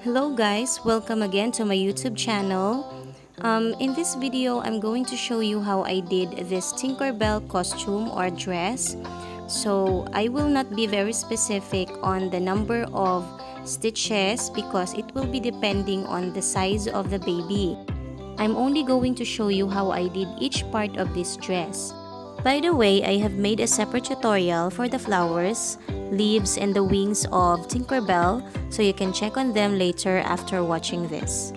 Hello guys, welcome again to my YouTube channel. In this video, I'm going to show you how I did this Tinkerbell costume or dress. So I will not be very specific on the number of stitches because it will be depending on the size of the baby. I'm only going to show you how I did each part of this dress. By the way, I have made a separate tutorial for the flowers, leaves, and the wings of Tinkerbell, so you can check on them later after watching this.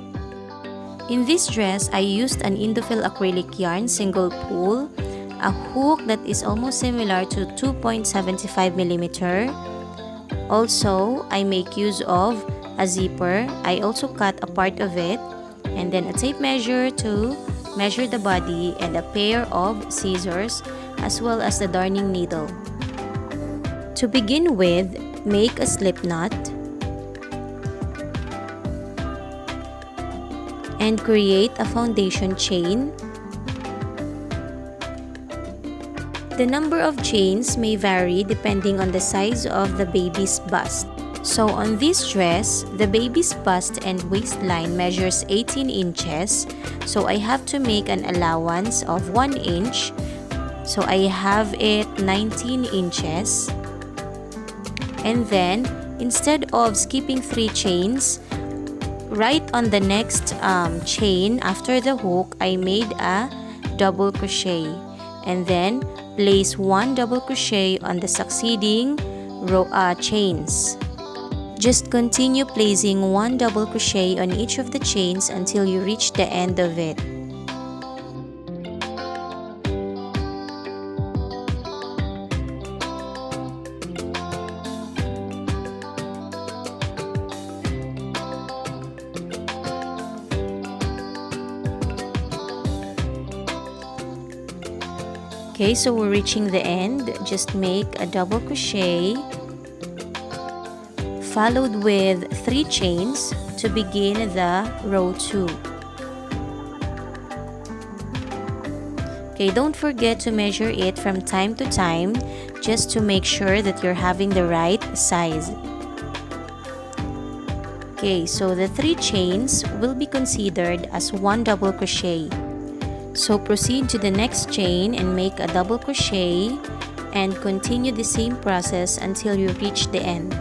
In this dress, I used an Indofill acrylic yarn single pull, a hook that is almost similar to 2.75mm. Also, I make use of a zipper. I also cut a part of it, and then a tape measure to measure the body, and a pair of scissors as well as the darning needle. To begin with, make a slip knot and create a foundation chain. The number of chains may vary depending on the size of the baby's bust. So on this dress, the baby's bust and waistline measures 18 inches. So I have to make an allowance of 1 inch. So I have it 19 inches. And then, instead of skipping 3 chains, right on the next chain after the hook, I made a double crochet. And then, place 1 double crochet on the succeeding chains. Just continue placing 1 double crochet on each of the chains until you reach the end of it. Okay, so we're reaching the end. Just make a double crochet followed with 3 chains to begin the row 2. Okay, don't forget to measure it from time to time just to make sure that you're having the right size. Okay, so the 3 chains will be considered as 1 double crochet. So proceed to the next chain and make a double crochet and continue the same process until you reach the end.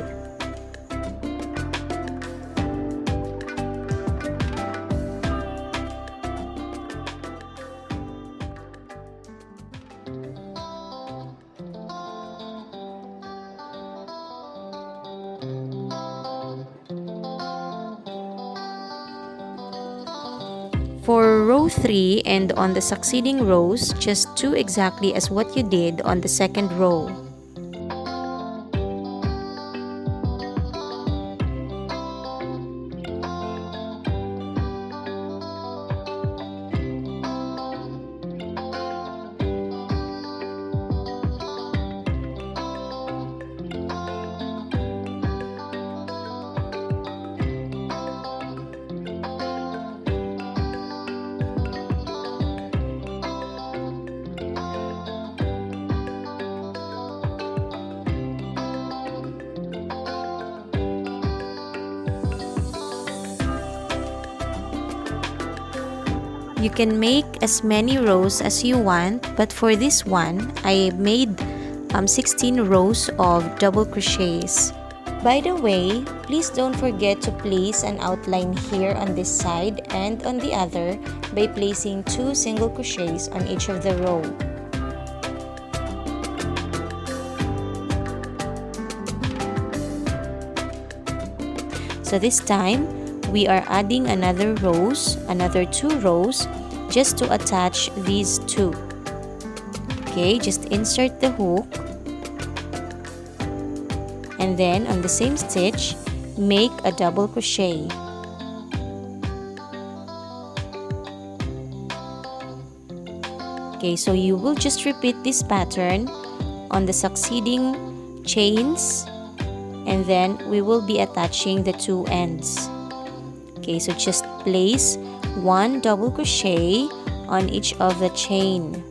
For row 3 and on the succeeding rows, just do exactly as what you did on the second row. You can make as many rows as you want, but for this one, I made 16 rows of double crochets. By the way, please don't forget to place an outline here on this side and on the other by placing 2 single crochets on each of the row. So this time, we are adding another 2 rows just to attach these 2. Okay, just insert the hook and then on the same stitch, make a double crochet. Okay, so you will just repeat this pattern on the succeeding chains, and then we will be attaching the 2 ends. Okay, so just place 1 double crochet on each of the chain.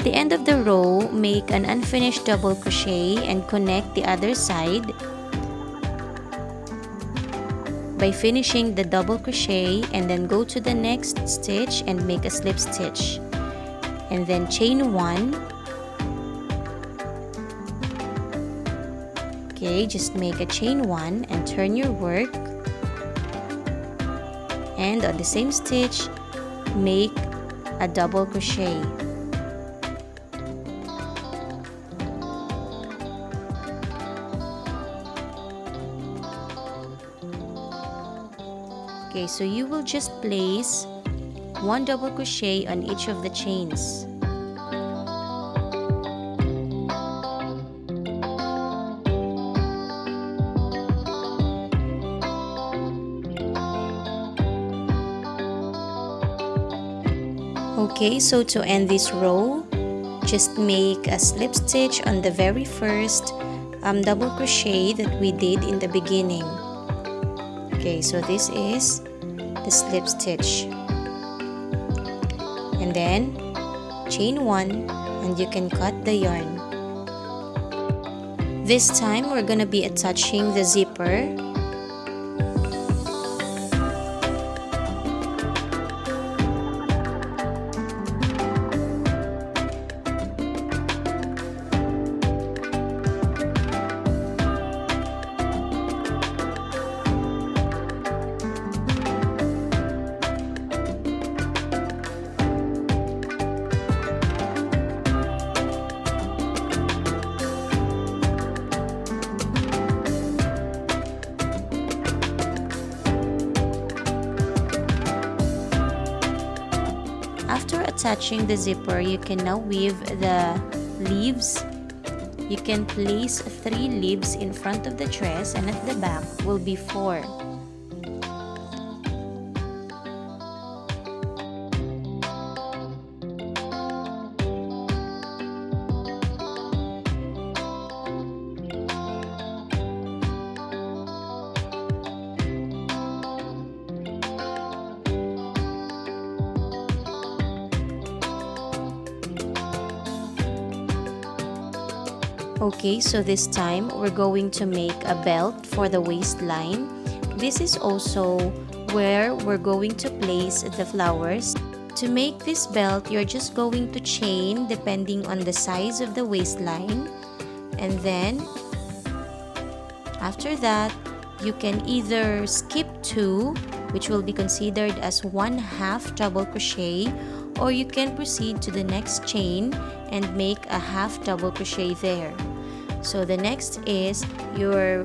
the end of the row, make an unfinished double crochet and connect the other side by finishing the double crochet, and then go to the next stitch and make a slip stitch, and then chain 1. Okay, just make a chain 1 and turn your work, and on the same stitch make a double crochet. Okay, so you will just place 1 double crochet on each of the chains. Okay, so to end this row, just make a slip stitch on the very first double crochet that we did in the beginning. Okay, so this is the slip stitch, and then chain 1 and you can cut the yarn. This time we're gonna be attaching the zipper. After attaching the zipper, you can now weave the leaves. You can place 3 leaves in front of the dress, and at the back will be 4. Okay, so this time we're going to make a belt for the waistline. This is also where we're going to place the flowers. To make this belt, you're just going to chain depending on the size of the waistline, and then after that you can either skip 2, which will be considered as 1/2 double crochet, or you can proceed to the next chain and make a 1/2 double crochet there. So the next is you will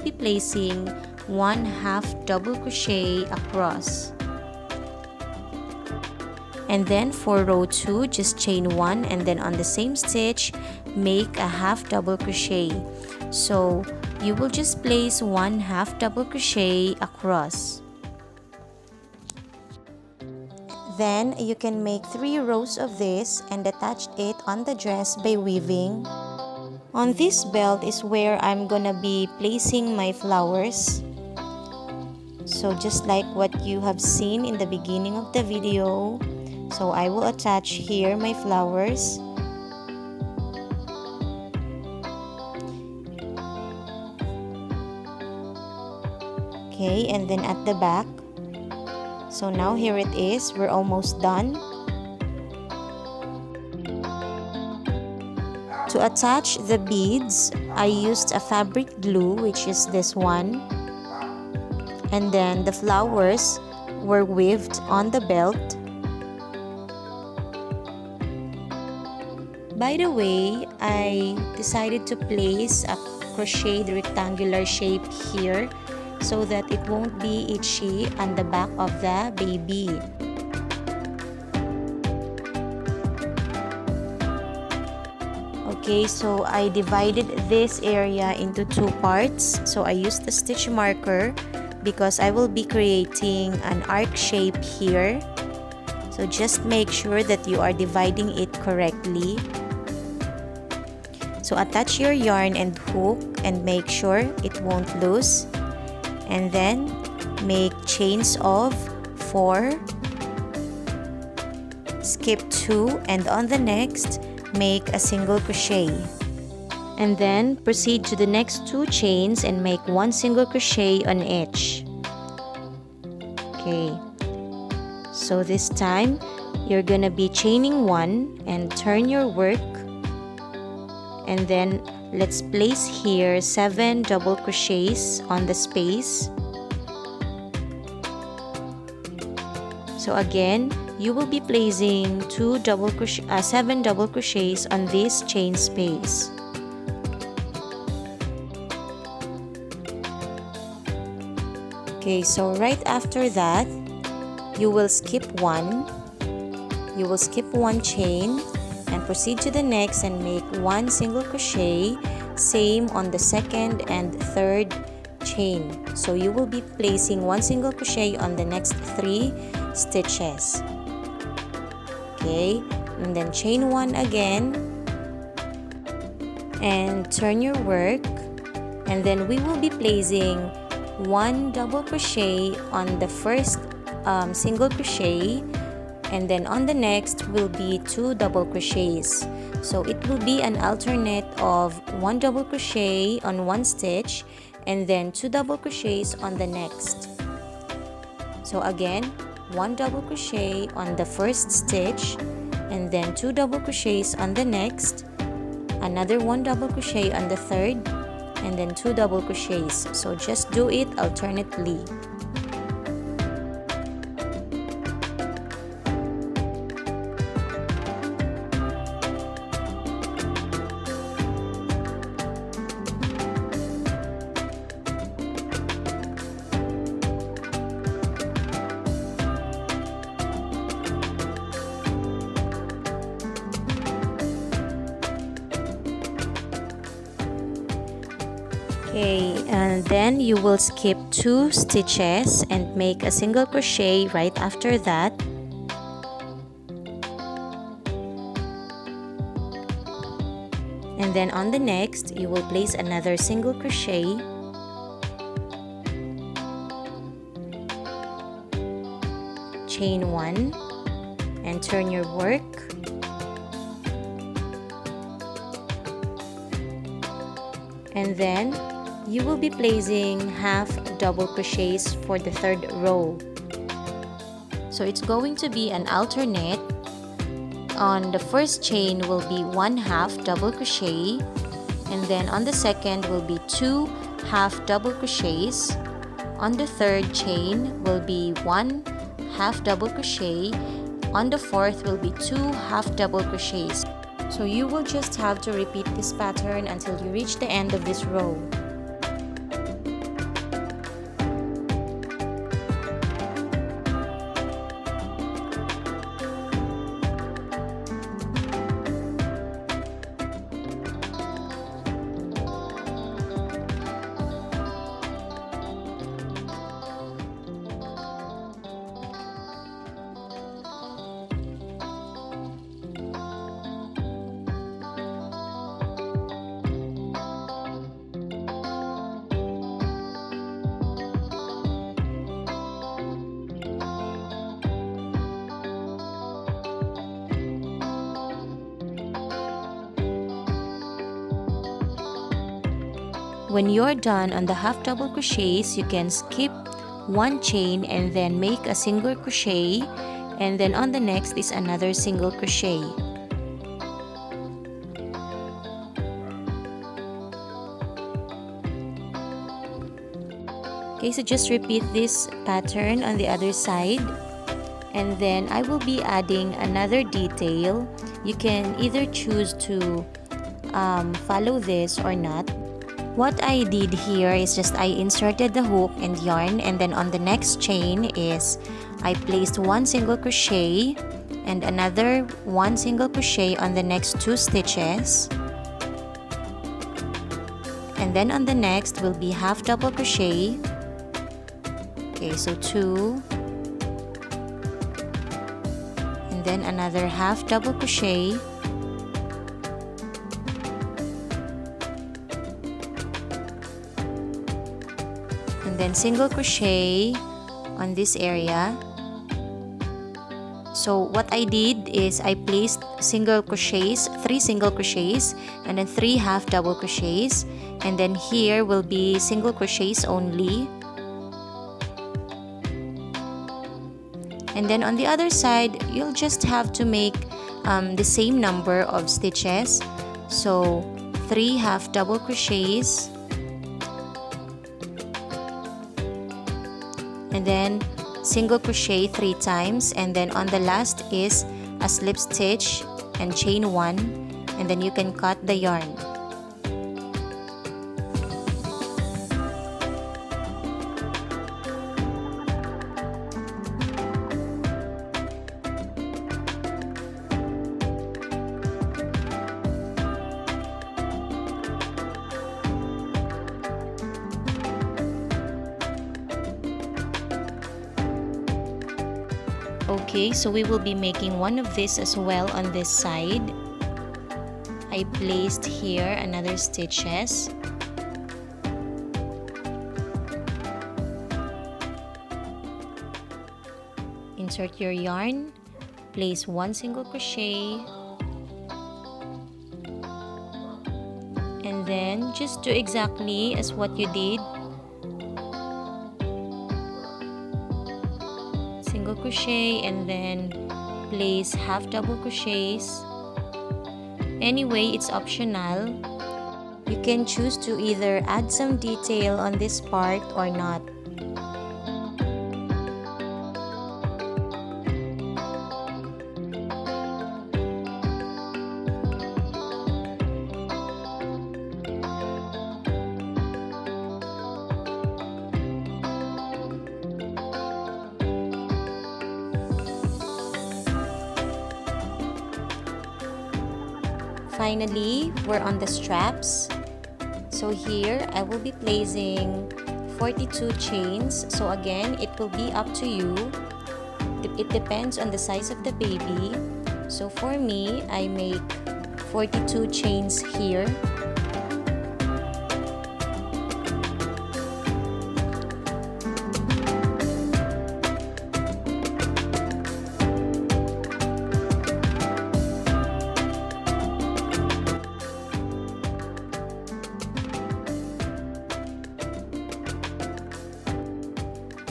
be placing 1/2 double crochet across, and then for row 2 just chain 1 and then on the same stitch make a 1/2 double crochet. So you will just place 1/2 double crochet across. Then you can make 3 rows of this and attach it on the dress by weaving. On this belt is where I'm gonna be placing my flowers. So just like what you have seen in the beginning of the video, so I will attach here my flowers. Okay, and then at the back. So now here it is, we're almost done. To attach the beads, I used a fabric glue, which is this one, and then the flowers were weaved on the belt. By the way, I decided to place a crocheted rectangular shape here so that it won't be itchy on the back of the baby. Okay, so I divided this area into 2 parts. So I used the stitch marker because I will be creating an arc shape here. So just make sure that you are dividing it correctly. So attach your yarn and hook and make sure it won't loose. And then make chains of 4. skip 2, and on the next, make a single crochet. And then proceed to the next 2 chains and make 1 single crochet on each. Okay, so this time you're gonna be chaining 1 and turn your work, and then let's place here 7 double crochets on the space. So again, you will be placing 7 double crochets on this chain space. Okay, so right after that, you will skip 1. You will skip 1 chain and proceed to the next and make 1 single crochet, same on the second and third chain. So you will be placing 1 single crochet on the next 3 stitches. Okay, and then chain 1 again and turn your work, and then we will be placing 1 double crochet on the first single crochet, and then on the next will be 2 double crochets. So it will be an alternate of 1 double crochet on 1 stitch and then 2 double crochets on the next. So again, 1 double crochet on the first stitch and then 2 double crochets on the next, another 1 double crochet on the third, and then 2 double crochets. So just do it alternately. Okay, and then you will skip 2 stitches and make a single crochet right after that. And then on the next, you will place another single crochet. Chain 1 and turn your work. And then you will be placing half double crochets for the third row. So it's going to be an alternate. On the first chain will be 1/2 double crochet, and then on the second will be 2 half double crochets. On the third chain will be 1/2 double crochet. On the fourth will be 2 half double crochets. So you will just have to repeat this pattern until you reach the end of this row. When you're done on the half double crochets, you can skip 1 chain and then make a single crochet, and then on the next is another single crochet. Okay, so just repeat this pattern on the other side, and then I will be adding another detail. You can either choose to follow this or not. What I did here is just I inserted the hook and yarn, and then on the next chain is I placed 1 single crochet and another 1 single crochet on the next 2 stitches, and then on the next will be half double crochet. Okay, so 2, and then another half double crochet, and then single crochet on this area. So what I did is I placed single crochets, 3 single crochets, and then 3 half double crochets, and then here will be single crochets only. And then on the other side, you'll just have to make the same number of stitches. So 3 half double crochets, and then single crochet 3 times, and then on the last is a slip stitch and chain 1, and then you can cut the yarn. Okay, so we will be making one of this as well on this side. I placed here another stitches. Insert your yarn, place 1 single crochet, and then just do exactly as what you did. Single crochet and then place half double crochets. Anyway, it's optional. You can choose to either add some detail on this part or not. Finally, we're on the straps. So here I will be placing 42 chains. So again, it will be up to you. It depends on the size of the baby. So for me, I make 42 chains here.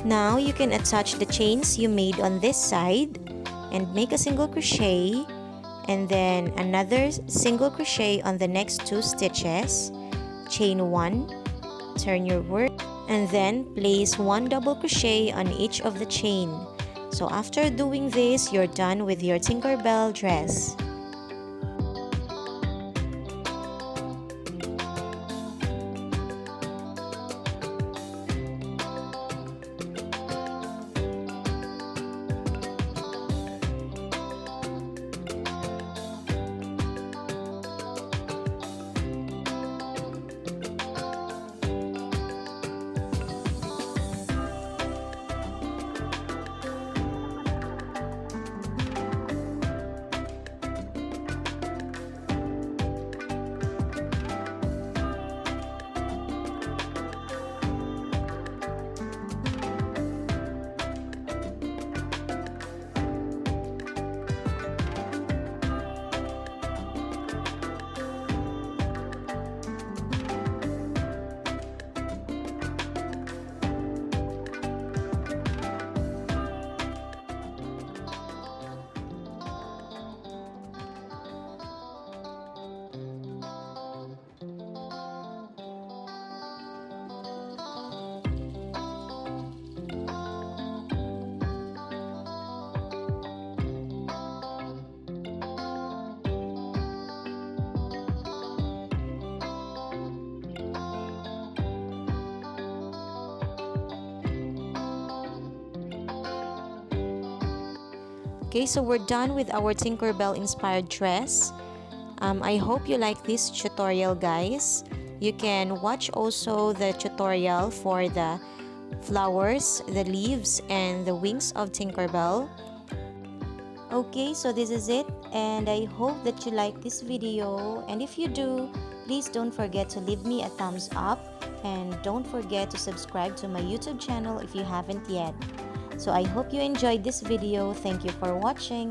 Now you can attach the chains you made on this side and make a single crochet, and then another single crochet on the next 2 stitches, chain 1, turn your work, and then place 1 double crochet on each of the chain. So after doing this, you're done with your Tinkerbell dress. Okay, so we're done with our Tinkerbell inspired dress. I hope you like this tutorial, guys. You can watch also the tutorial for the flowers, the leaves, and the wings of Tinkerbell. Okay, so this is it, and I hope that you like this video, and if you do, please don't forget to leave me a thumbs up, and don't forget to subscribe to my YouTube channel if you haven't yet. So I hope you enjoyed this video. Thank you for watching.